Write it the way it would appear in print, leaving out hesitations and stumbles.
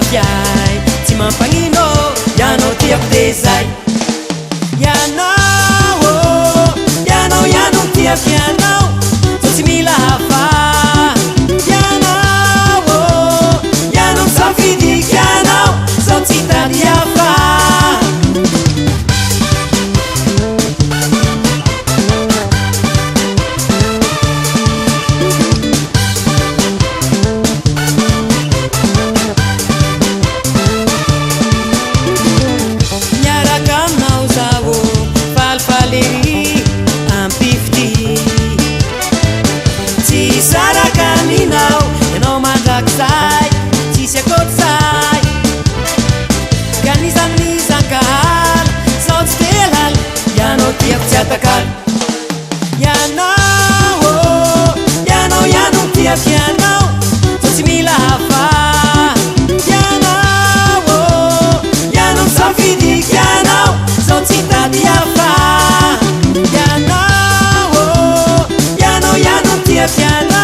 fiai Ti man pangino Yano tiap desai Yano tiap yano Tutti mi la fa Yano safi di yano Sotita di fa Sai, ci si accozzai Ganizan nizan kahal Zot stelal Yano tiap tiatakal Yano tiap yano Tutti mi la fa Yano safi di yano Zot sita di fa Yano tiap yano